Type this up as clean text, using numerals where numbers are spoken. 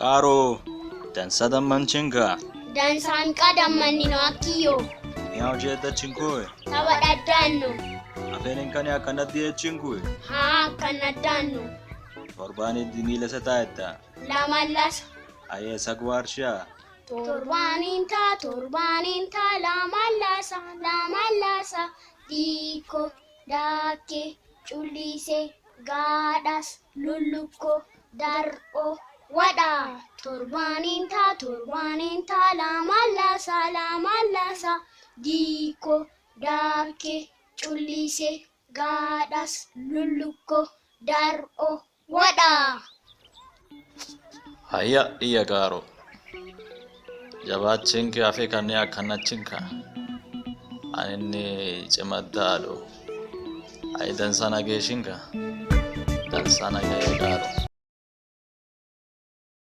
Karo, dansa dammanchinka. Dansaan qadammannino akkiyo. Miyaw jedha chinkue. Tapha dhaddaannu. Afeen kan akkanatti chinkue. Haa akkan dhaddaannu. Torbaani miila sataetta. Lamallas. Ayee sagwaarshaa. Torbaaninta lamallasa diiko daake cullise gaadhas lullukko dar'o wada. Torbaaninta lamallasa diiko daake cullise gaadhas lullukko dar'o wada. Hayya iya Karo. Jabaachinki afee kanneen akkanachinka. Ani cimaddaadho. Ayi dansana geeshinka. Dansana ga'ee Karo.